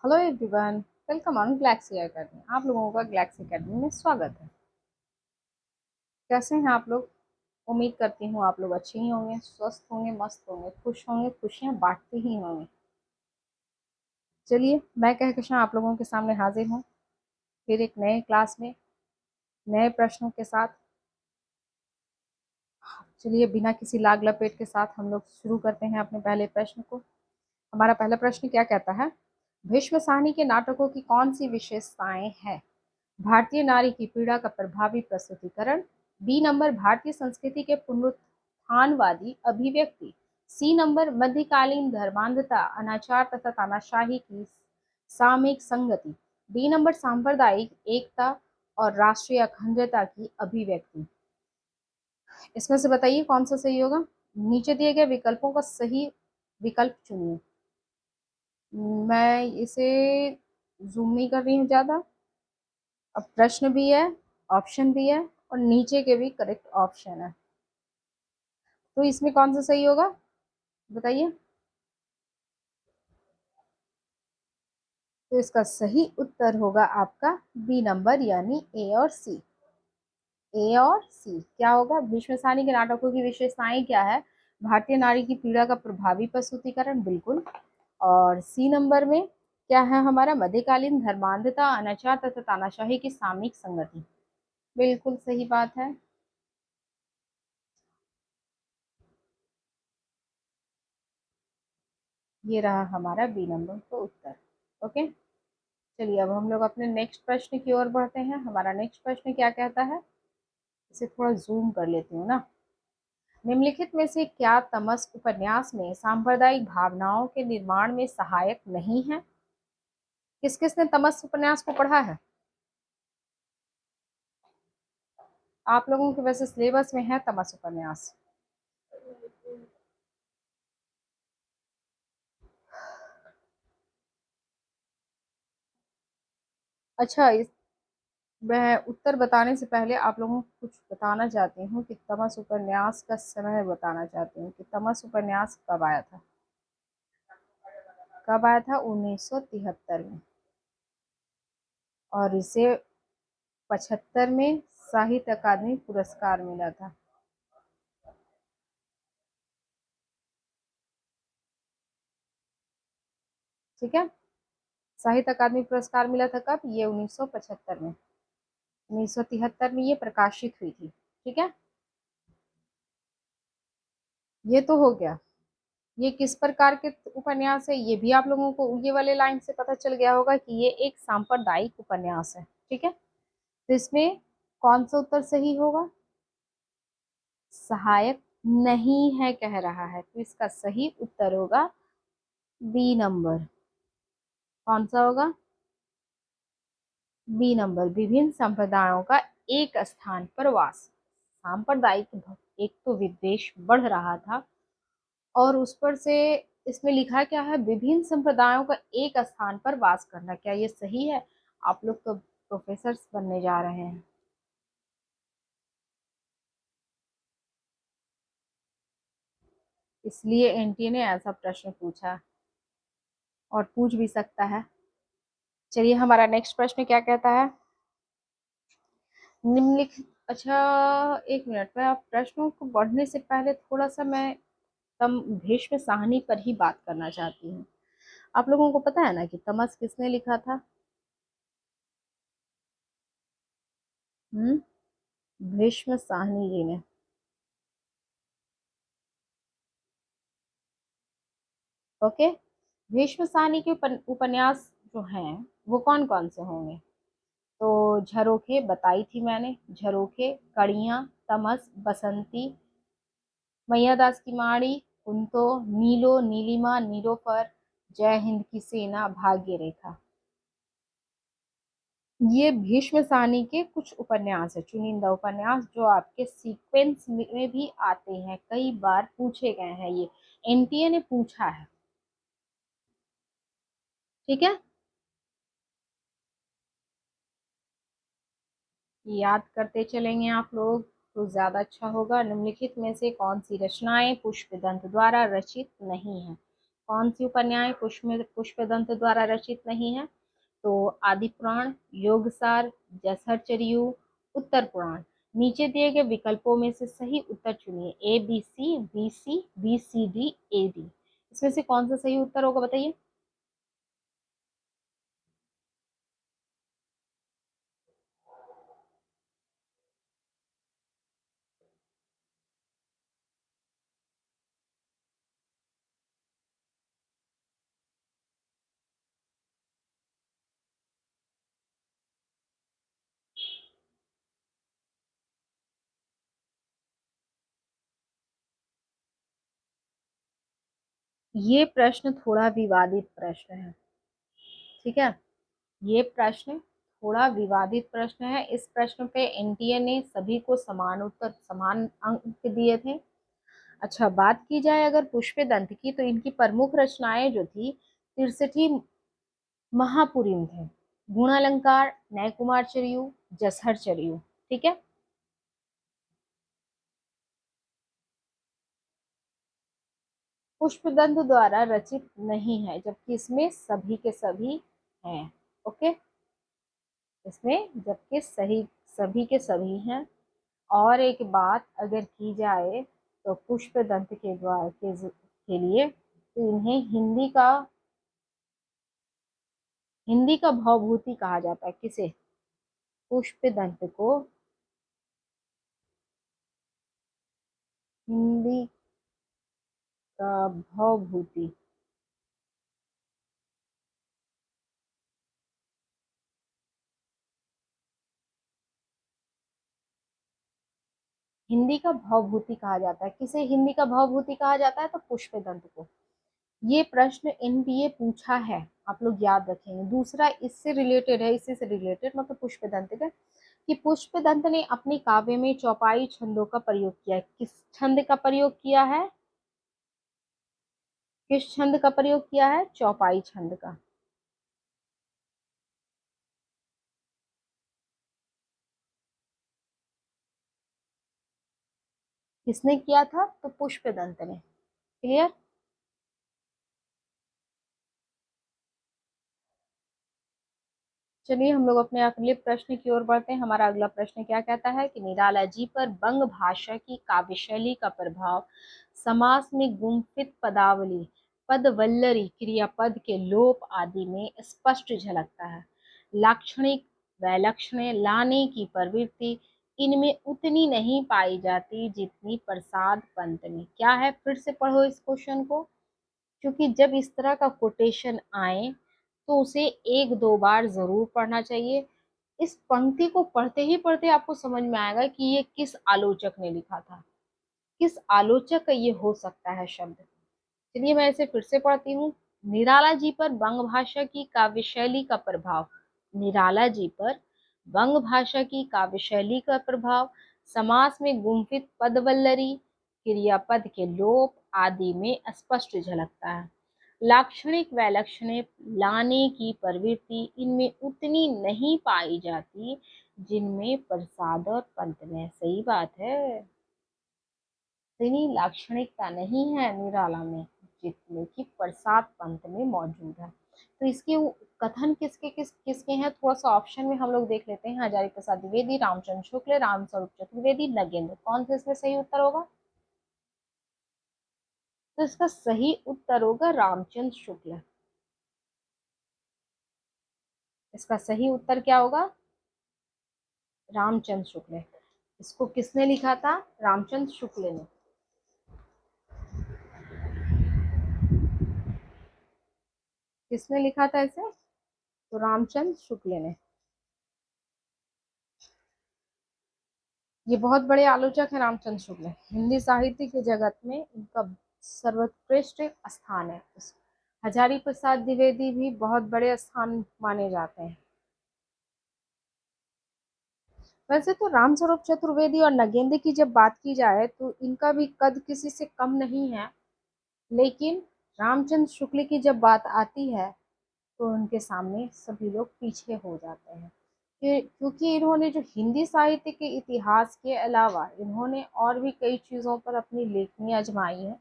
Hello everyone, welcome on Galaxy academy. आप लोगों का गैलेक्सी एकेडमी में स्वागत है। कैसे हैं आप लोग? उम्मीद करती हूँ आप लोग अच्छे ही होंगे, स्वस्थ होंगे, मस्त होंगे, खुश होंगे, खुशियाँ बांटते ही होंगे। चलिए, मैं कहकशां आप लोगों के सामने हाजिर हूँ फिर एक नए क्लास में नए प्रश्नों के साथ। चलिए, बिना किसी लाग लपेट के साथ हम लोग शुरू करते हैं अपने पहले प्रश्न को। हमारा पहला प्रश्न क्या कहता है? भीष्म साहनी के नाटकों की कौन सी विशेषताएं हैं? भारतीय नारी की पीड़ा का प्रभावी प्रस्तुतिकरण। बी नंबर, भारतीय संस्कृति के पुनरुत्थानवादी अभिव्यक्ति। सी नंबर, मध्यकालीन धर्मांधता, अनाचार तथा तानाशाही की सामयिक संगति। डी नंबर, सांप्रदायिक एकता और राष्ट्रीय अखंडता की अभिव्यक्ति। इसमें से बताइए कौन सा सही होगा। नीचे दिए गए विकल्पों का सही विकल्प चुनिए। मैं इसे जूम नहीं कर रही हूँ ज्यादा। अब प्रश्न भी है, ऑप्शन भी है और नीचे के भी करेक्ट ऑप्शन है, तो इसमें कौन सा सही होगा बताइए। तो इसका सही उत्तर होगा आपका बी नंबर, यानी ए और सी। ए और सी क्या होगा? भीष्म साहनी के नाटकों की विशेषताएं क्या है? भारतीय नारी की पीड़ा का प्रभावी प्रस्तुतिकरण, बिल्कुल। और सी नंबर में क्या है हमारा? मध्यकालीन धर्मांधता, अनाचार तथा तानाशाही की सामयिक संगति, बिल्कुल सही बात है। ये रहा हमारा बी नंबर का उत्तर। ओके, चलिए अब हम लोग अपने नेक्स्ट प्रश्न की ओर बढ़ते हैं। हमारा नेक्स्ट प्रश्न क्या कहता है, इसे थोड़ा जूम कर लेती हूँ ना। निम्नलिखित में से क्या तमस उपन्यास में सांप्रदायिक भावनाओं के निर्माण में सहायक नहीं है? किस किस ने तमस उपन्यास को पढ़ा है? आप लोगों के वैसे सिलेबस में है तमस उपन्यास। अच्छा, इस मैं उत्तर बताने से पहले आप लोगों को कुछ बताना चाहती हूँ कि तमस उपन्यास का समय बताना चाहती हूँ कि तमस उपन्यास कब आया था। कब आया था? 1973 में। और इसे 75 में साहित्य अकादमी पुरस्कार मिला था। ठीक है, साहित्य अकादमी पुरस्कार मिला था कब? ये 1975 में। 1973 में ये प्रकाशित हुई थी। ठीक है, ये तो हो गया। ये किस प्रकार के उपन्यास है ये भी आप लोगों को ये वाले लाइन से पता चल गया होगा कि ये एक सांप्रदायिक उपन्यास है। ठीक है, तो इसमें कौन सा उत्तर सही होगा? सहायक नहीं है कह रहा है, तो इसका सही उत्तर होगा बी नंबर। कौन सा होगा? बी नंबर, विभिन्न संप्रदायों का एक स्थान पर वास। सांप्रदायिक एक तो विद्वेष बढ़ रहा था, और उस पर से इसमें लिखा क्या है? विभिन्न संप्रदायों का एक स्थान पर वास करना। क्या ये सही है? आप लोग तो प्रोफेसर बनने जा रहे हैं। इसलिए एनटीए ने ऐसा प्रश्न पूछा, और पूछ भी सकता है। चलिए, हमारा नेक्स्ट प्रश्न क्या कहता है? निम्नलिखित, अच्छा, एक मिनट में, आप प्रश्नों को बढ़ने से पहले थोड़ा सा मैं तम भीष्म साहनी पर ही बात करना चाहती हूँ। आप लोगों को पता है ना कि तमस किसने लिखा था? हम्म, भीष्म साहनी जी ने। ओके, भीष्म साहनी के उपन्यास जो हैं वो कौन कौन से होंगे? तो झरोखे बताई थी मैंने, झरोखे, कड़ियाँ, तमस, बसंती, मैयादास की माड़ी, कुंतो, नीलो, नीलिमा, नीलोफर, जय हिंद की सेना, भाग्य रेखा। ये भीष्म साहनी के कुछ उपन्यास है, चुनिंदा उपन्यास, जो आपके सीक्वेंस में भी आते हैं, कई बार पूछे गए हैं। ये एनटीए ने पूछा है। ठीक है, याद करते चलेंगे आप लोग तो ज्यादा अच्छा होगा। निम्नलिखित में से कौन सी रचनाएं पुष्पदंत द्वारा रचित नहीं है? कौन सी उपन्याय पुष्पदंत द्वारा रचित नहीं है? तो आदि पुराण, योगसार, जसहरचर्यु, उत्तर पुराण। नीचे दिए गए विकल्पों में से सही उत्तर चुनिए। A B C, B C, B C D, A D. इसमें से कौन सा सही उत्तर होगा बताइए। ये प्रश्न थोड़ा विवादित प्रश्न है, ठीक है। ये प्रश्न थोड़ा विवादित प्रश्न है। इस प्रश्न पे एनटीए ने सभी को समान उत्तर, समान अंक दिए थे। अच्छा, बात की जाए अगर पुष्पदंत की, तो इनकी प्रमुख रचनाएं जो थी 63 महापुरीम थे। गुणालंकार, न्यायकुमारचर्यु, जसहरचर्यु, ठीक है। पुष्पदंत द्वारा रचित नहीं है, जबकि इसमें सभी के सभी हैं। ओके, इसमें जबकि सही सभी के सभी हैं। और एक बात अगर की जाए तो पुष्पदंत के द्वारा के लिए तो इन्हें हिंदी का भवभूति कहा जाता है। किसे? पुष्पदंत को हिंदी का भवभूति। हिंदी का भवभूति कहा जाता है। किसे हिंदी का भवभूति कहा जाता है? तो पुष्पदंत को। ये प्रश्न एनडीए पूछा है, आप लोग याद रखेंगे। दूसरा इससे रिलेटेड है, इसी से रिलेटेड, मतलब पुष्पदंत का, कि पुष्पदंत ने अपने काव्य में चौपाई छंदों का प्रयोग किया है। किस छंद का प्रयोग किया है? किस छंद का प्रयोग किया है? चौपाई छंद का। किसने किया था? तो पुष्पदंत ने। क्लियर? चलिए हम लोग अपने अगले प्रश्न की ओर बढ़ते हैं। हमारा अगला प्रश्न क्या कहता है कि निराला जी पर बंग भाषा की काव्य शैली का प्रभाव समास में गुम्फित पदावली, पदवल्लरी, क्रियापद के लोप आदि में स्पष्ट झलकता है। लाक्षणिक वैलक्षण्य लाने की प्रवृत्ति इनमें उतनी नहीं पाई जाती जितनी प्रसाद पंत में। क्या है? फिर से पढ़ो इस क्वेश्चन को, क्योंकि जब इस तरह का कोटेशन आए तो उसे एक दो बार जरूर पढ़ना चाहिए। इस पंक्ति को पढ़ते ही पढ़ते आपको समझ में आएगा कि ये किस आलोचक ने लिखा था, किस आलोचक का ये हो सकता है शब्द। चलिए मैं इसे फिर से पढ़ती हूँ। निराला जी पर बंग भाषा की काव्य शैली का प्रभाव, निराला जी पर बंग भाषा की काव्य शैली का प्रभाव समास में गुम्फित पदवल्लरी, क्रियापद के लोप आदि में स्पष्ट झलकता है। लाक्षणिक वैलक्षण्य लाने की प्रवृत्ति इनमें उतनी नहीं पाई जाती जिनमें प्रसाद और पंत में। सही बात है, इतनी लाक्षणिकता नहीं है निराला में जितने की प्रसाद पंत में मौजूद है। तो इसके कथन किसके हैं, थोड़ा सा ऑप्शन में हम लोग देख लेते हैं। हजारी प्रसाद द्विवेदी, रामचंद्र शुक्ल, रामस्वरूप चतुर्वेदी, नगेंद्र। कौन सा इसमें सही उत्तर होगा? तो इसका सही उत्तर होगा रामचंद्र शुक्ल। इसका सही उत्तर क्या होगा? रामचंद्र शुक्ल। इसको किसने लिखा था? रामचंद्र शुक्ल ने। किसने लिखा था इसे? तो रामचंद्र शुक्ल ने। ये बहुत बड़े आलोचक हैं रामचंद्र शुक्ल। हिंदी साहित्य के जगत में इनका सर्वोत्कृष्ट स्थान है। हजारी प्रसाद द्विवेदी भी बहुत बड़े स्थान माने जाते हैं। वैसे तो रामस्वरूप चतुर्वेदी और नगेंद्र की जब बात की जाए तो इनका भी कद किसी से कम नहीं है, लेकिन रामचंद्र शुक्ल की जब बात आती है तो उनके सामने सभी लोग पीछे हो जाते हैं। क्योंकि इन्होंने जो हिंदी साहित्य के इतिहास के अलावा इन्होंने और भी कई चीज़ों पर अपनी लेखनी आजमाई है।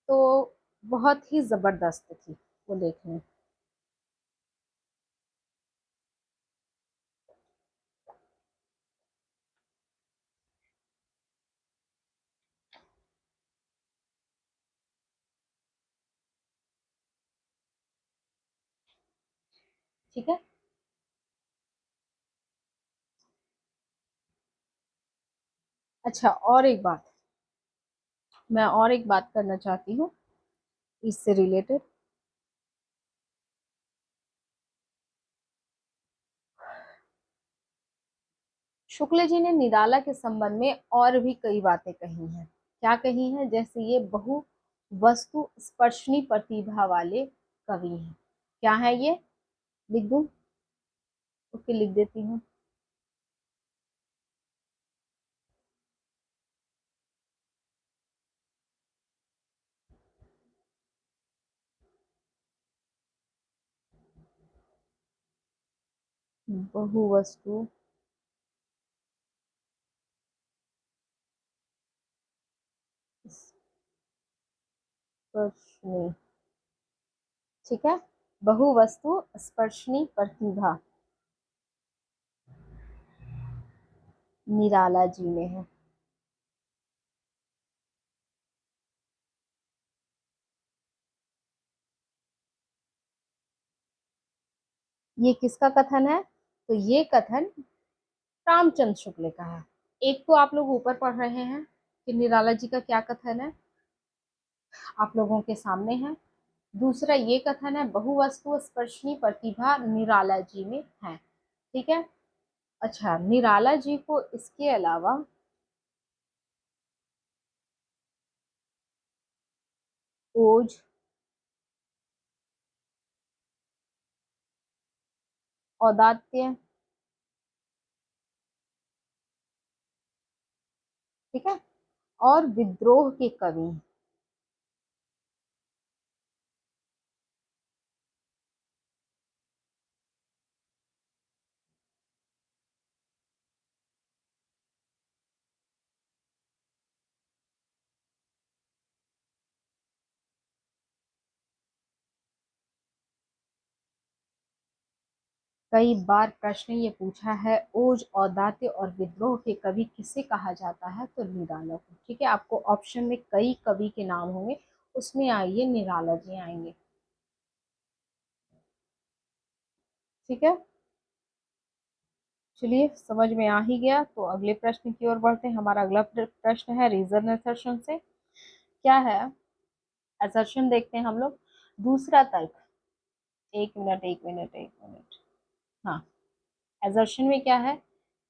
तो बहुत ही जबरदस्त थी वो देखने। ठीक है। अच्छा, और एक बात, मैं और एक बात करना चाहती हूँ इससे रिलेटेड। शुक्ल जी ने निराला के संबंध में और भी कई बातें कही हैं। क्या कही हैं? जैसे ये बहु वस्तु स्पर्शनी प्रतिभा वाले कवि हैं। क्या है ये? लिख दूं? ओके, लिख देती हूँ। बहु वस्तु स्पर्शनी, ठीक है, बहु वस्तु स्पर्शनी प्रतिभा निराला जी में है। ये किसका कथन है? तो ये कथन रामचंद्र शुक्ल का है। एक तो आप लोग ऊपर पढ़ रहे हैं कि निराला जी का क्या कथन है, आप लोगों के सामने है। दूसरा ये कथन है बहुवस्तु स्पर्शनी प्रतिभा निराला जी में है। ठीक है। अच्छा, निराला जी को इसके अलावा ओज, औदात्य, ठीक है, और विद्रोह के कवि हैं। कई बार प्रश्न ये पूछा है, ओज, औदात्य और विद्रोह के कवि किसे कहा जाता है? तो निराला को। ठीक है, आपको ऑप्शन में कई कवि के नाम होंगे, उसमें आइए निराला जी आएंगे। ठीक है, चलिए, समझ में आ ही गया तो अगले प्रश्न की ओर बढ़ते हैं। हमारा अगला प्रश्न है रीजन असर्शन से। क्या है असर्शन? देखते हैं हम लोग। दूसरा तर्क, एक मिनट एक मिनट एक मिनट, हाँ, असर्शन में क्या है?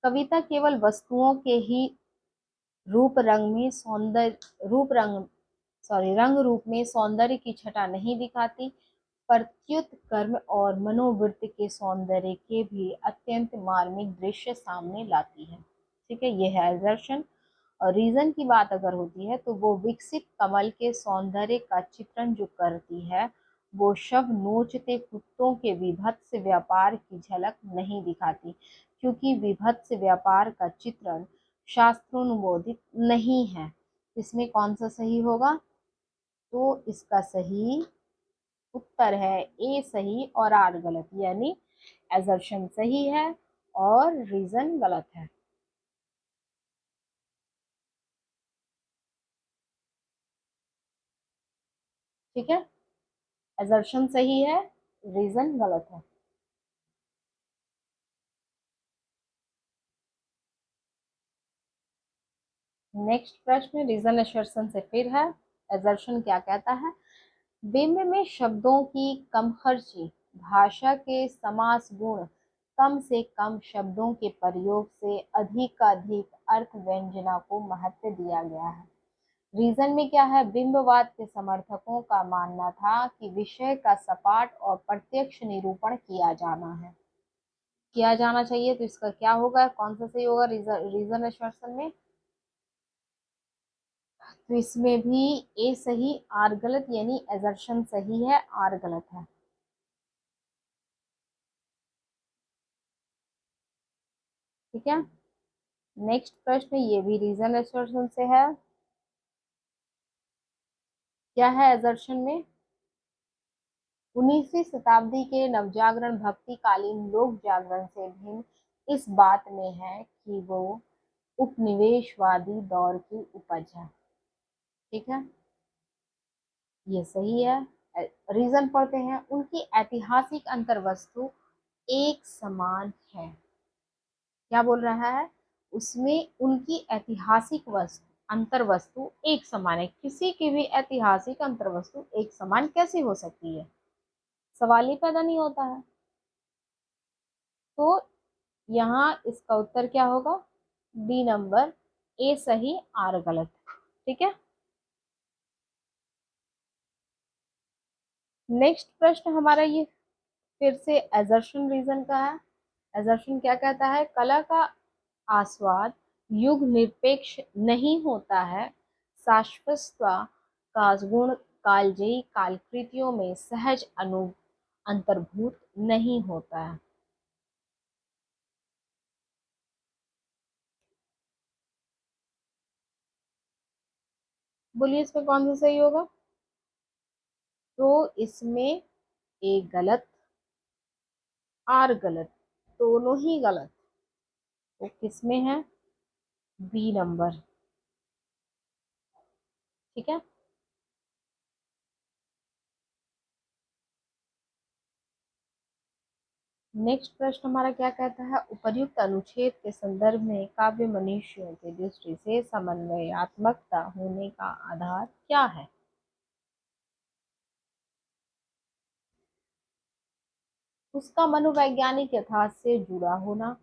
कविता केवल वस्तुओं के ही रूप रंग में सौंदर्य रूप रंग सॉरी रंग रूप में सौंदर्य की छटा नहीं दिखाती, प्रत्युत कर्म और मनोवृत्ति के सौंदर्य के भी अत्यंत मार्मिक दृश्य सामने लाती है। ठीक है, यह है assertion। और रीजन की बात अगर होती है तो वो विकसित कमल के सौंदर्य का चित्रण जो करती है, वो शव नोचते कुत्तों के विभत्स व्यापार की झलक नहीं दिखाती, क्योंकि विभत्स व्यापार का चित्रण शास्त्रोनुमोदित नहीं है। इसमें कौन सा सही होगा? तो इसका सही उत्तर है ए सही और आर गलत, यानी एजर्शन सही है और रीजन गलत है। ठीक है, एजर्शन सही है, रीजन गलत है। नेक्स्ट प्रश्न रीजन एसर्शन से फिर है। एजर्शन क्या कहता है? बिंब में शब्दों की कम खर्ची, भाषा के समास गुण, कम से कम शब्दों के प्रयोग से अधिकाधिक अर्थ व्यंजना को महत्व दिया गया है। रीजन में क्या है? बिंबवाद के समर्थकों का मानना था कि विषय का सपाट और प्रत्यक्ष निरूपण किया जाना चाहिए। तो इसका क्या होगा? कौन सा सही होगा रीजन एसर्शन में? तो इसमें भी ए सही आर गलत, यानी एजर्शन सही है, आर गलत है। ठीक है, नेक्स्ट प्रश्न ये भी रीजन एसर्शन से है। क्या है एजर्शन में? 19वीं शताब्दी के नवजागरण भक्तिकालीन लोक जागरण से भिन्न इस बात में है कि वो उपनिवेशवादी दौर की उपज है। ठीक है, ये सही है। रीजन पढ़ते हैं, उनकी ऐतिहासिक अंतर्वस्तु एक समान है। क्या बोल रहा है? उसमें उनकी ऐतिहासिक वस्तु अंतर्वस्तु एक समान है। किसी की भी ऐतिहासिक अंतर्वस्तु एक समान कैसे हो सकती है? सवाल ही पैदा नहीं होता है। तो यहाँ इसका उत्तर क्या होगा? डी नंबर, ए सही आर गलत। ठीक है, नेक्स्ट प्रश्न हमारा ये फिर से एजर्शन रीजन का है। एजर्शन क्या कहता है? कला का आस्वाद युग निरपेक्ष नहीं होता है, शाश्वतता का गुण कालजयी कालकृतियों में सहज अंतर्भूत नहीं होता है। बोलिए इसमें कौन सा सही होगा? तो इसमें ए गलत, आर गलत, दोनों ही गलत। तो किसमें है? B number. ठीक है, नेक्स्ट प्रश्न हमारा क्या कहता है? उपर्युक्त अनुच्छेद के संदर्भ में काव्य मनुष्यों की दृष्टि से समन्वयात्मकता होने का आधार क्या है? उसका मनोवैज्ञानिक यथार्थ से जुड़ा होना,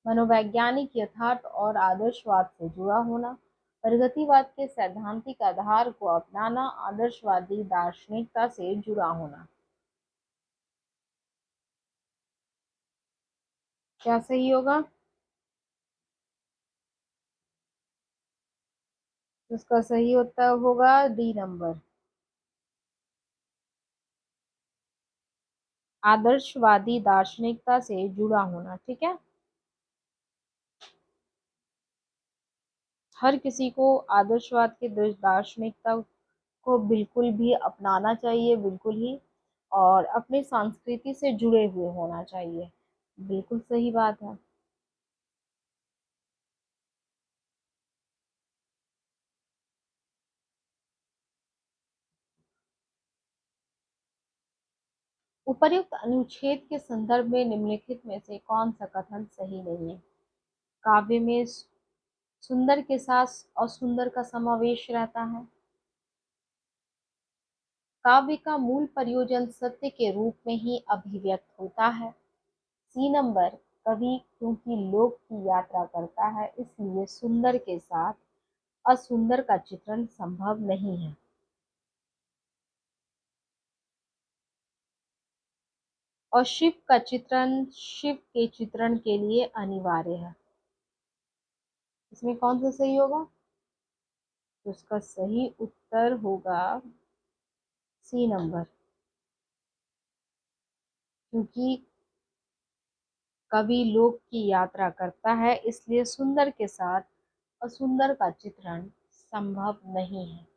मनोवैज्ञानिक यथार्थ और आदर्शवाद से जुड़ा होना, प्रगतिवाद के सैद्धांतिक आधार को अपनाना, आदर्शवादी दार्शनिकता से जुड़ा होना। क्या सही होगा? उसका सही उत्तर होगा डी नंबर, आदर्शवादी दार्शनिकता से जुड़ा होना। ठीक है, हर किसी को आदर्शवाद की दार्शनिकता को बिल्कुल भी अपनाना चाहिए, बिल्कुल ही, और अपनी संस्कृति से जुड़े हुए होना चाहिए। बिल्कुल सही बात है। उपर्युक्त अनुच्छेद के संदर्भ में निम्नलिखित में से कौन सा कथन सही नहीं है? काव्य में सुंदर के साथ असुंदर का समावेश रहता है। काव्य का मूल प्रयोजन सत्य के रूप में ही अभिव्यक्त होता है। सी नंबर, कवि क्योंकि लोक की यात्रा करता है इसलिए सुंदर के साथ असुंदर का चित्रण संभव नहीं है। और शिव का चित्रण शिव के चित्रण के लिए अनिवार्य है। इसमें कौन सा सही होगा? तो उसका सही उत्तर होगा सी नंबर, क्योंकि कवि लोक की यात्रा करता है इसलिए सुंदर के साथ असुंदर का चित्रण संभव नहीं है,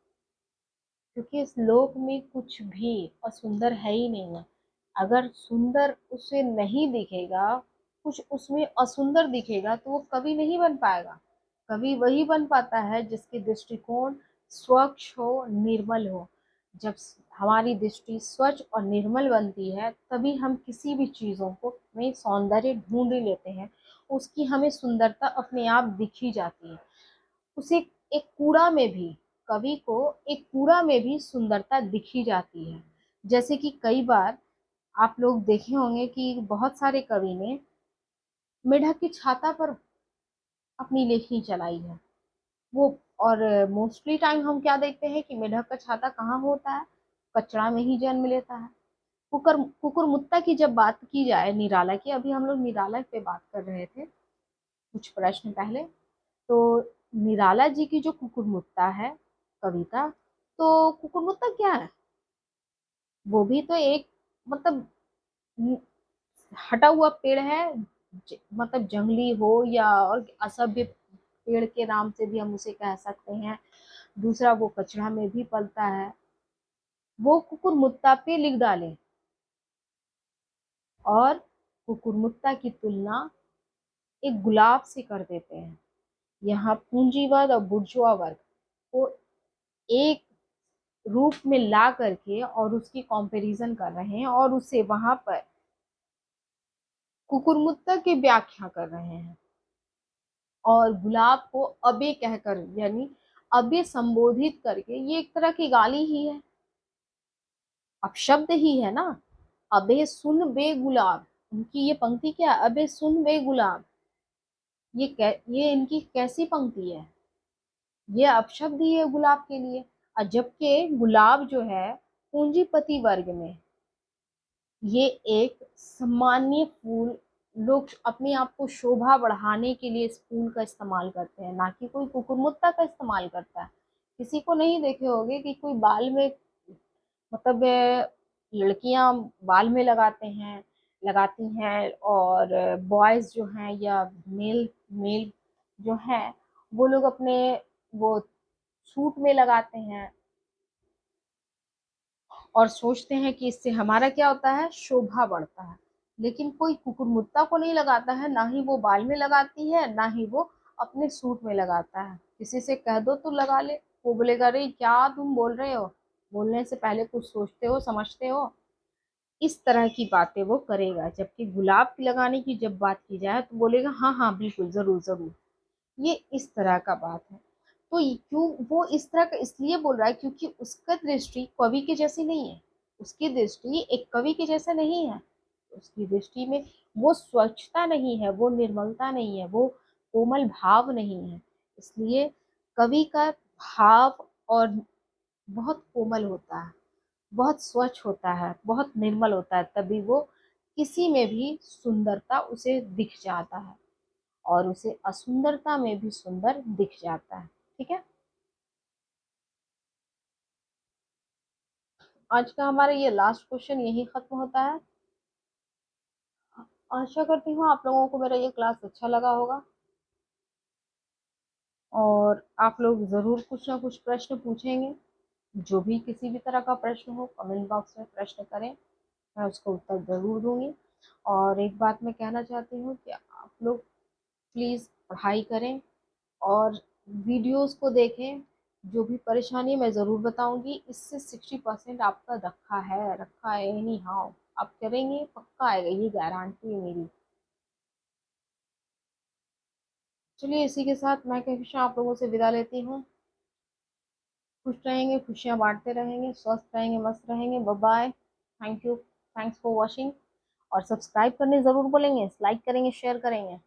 क्योंकि इस लोक में कुछ भी असुंदर है ही नहीं है। अगर सुंदर उसे नहीं दिखेगा, कुछ उसमें असुंदर दिखेगा, तो वो कवि नहीं बन पाएगा। कवि वही बन पाता है जिसकी दृष्टिकोण स्वच्छ हो, निर्मल हो। जब हमारी दृष्टि स्वच्छ और निर्मल बनती है तभी हम किसी भी चीज़ों को में सौंदर्य ढूंढ ही लेते हैं, उसकी हमें सुंदरता अपने आप दिख ही जाती है। उसे एक कूड़ा में भी, कवि को एक कूड़ा में भी सुंदरता दिखी जाती है। जैसे कि कई बार आप लोग देखे होंगे कि बहुत सारे कवि ने मेढक की छाता पर अपनी लेखनी चलाई है। वो, और मोस्टली टाइम हम क्या देखते हैं कि मेढक का छाता कहाँ होता है? कचरा में ही जन्म लेता है। कुकुरमुत्ता की जब बात की जाए, निराला की, अभी हम लोग निराला पे बात कर रहे थे कुछ प्रश्न पहले, तो निराला जी की जो कुकुरमुत्ता है कविता, तो कुकुरमुत्ता क्या है? वो भी तो एक, मतलब न- हटा हुआ पेड़ है। मतलब जंगली हो या और असभ्य पेड़ के नाम से भी हम उसे कह सकते हैं। दूसरा, वो कचरा में भी पलता है। वो कुकुरमुत्ता पे लिख डाले और कुकुरमुत्ता की तुलना एक गुलाब से कर देते हैं। यहाँ पूंजीवाद और बुर्जुआ वर्ग को एक रूप में ला करके और उसकी कंपैरिजन कर रहे हैं और उसे वहां पर कुकुरमुत्ता की व्याख्या कर रहे हैं और गुलाब को अबे कहकर यानी अबे संबोधित करके, ये एक तरह की गाली ही है, अपशब्द ही है ना। अबे सुन बे गुलाब, उनकी ये पंक्ति क्या है, अबे सुन बे गुलाब, ये इनकी कैसी पंक्ति है, ये अपशब्द ही है गुलाब के लिए। और जबकि गुलाब जो है पूंजीपति वर्ग में ये एक सामान्य फूल, लोग अपने आप को शोभा बढ़ाने के लिए इस फूल का इस्तेमाल करते हैं, ना कि कोई कुकुरमुत्ता का इस्तेमाल करता है। किसी को नहीं देखे होंगे कि कोई बाल में, मतलब लड़कियां बाल में लगाती हैं और बॉयज जो हैं या मेल मेल जो हैं वो लोग अपने वो सूट में लगाते हैं और सोचते हैं कि इससे हमारा क्या होता है, शोभा बढ़ता है। लेकिन कोई कुकुरमुत्ता को नहीं लगाता है, ना ही वो बाल में लगाती है, ना ही वो अपने सूट में लगाता है। किसी से कह दो तो लगा ले, वो बोलेगा अरे क्या तुम बोल रहे हो, बोलने से पहले कुछ सोचते हो, समझते हो, इस तरह की बातें वो करेगा। जबकि गुलाब की लगाने की जब बात की जाए तो बोलेगा हाँ हाँ बिल्कुल जरूर जरूर, ये इस तरह का बात है। तो क्यों वो इस तरह का इसलिए बोल रहा है क्योंकि उसका दृष्टि कवि के जैसी नहीं है, उसकी दृष्टि एक कवि के जैसा नहीं है। उसकी दृष्टि में वो स्वच्छता नहीं है, वो निर्मलता नहीं है, वो कोमल भाव नहीं है। इसलिए कवि का भाव और बहुत कोमल होता है, बहुत स्वच्छ होता है, बहुत निर्मल होता है, तभी वो किसी में भी सुंदरता उसे दिख जाता है और उसे असुंदरता में भी सुंदर दिख जाता है। ठीक है, आज का हमारा ये लास्ट क्वेश्चन यही खत्म होता है। आशा करती हूँ आप लोगों को मेरा ये क्लास अच्छा लगा होगा और आप लोग जरूर कुछ ना कुछ प्रश्न पूछेंगे। जो भी किसी भी तरह का प्रश्न हो कमेंट बॉक्स में प्रश्न करें, मैं उसका उत्तर जरूर दूंगी। और एक बात मैं कहना चाहती हूँ कि आप लोग प्लीज़ पढ़ाई करें और वीडियोस को देखें। जो भी परेशानी मैं ज़रूर बताऊंगी, इससे 60% आपका रखा है एनी हाउ, आप करेंगे पक्का आएगा, ये गारंटी है मेरी। चलिए इसी के साथ मैं कहिशा आप लोगों से विदा लेती हूँ। खुश रहेंगे, खुशियाँ बांटते रहेंगे, स्वस्थ रहेंगे, मस्त रहेंगे। Bye bye, thank you, thanks for watching. और सब्सक्राइब करने ज़रूर बोलेंगे, लाइक करेंगे, शेयर करेंगे।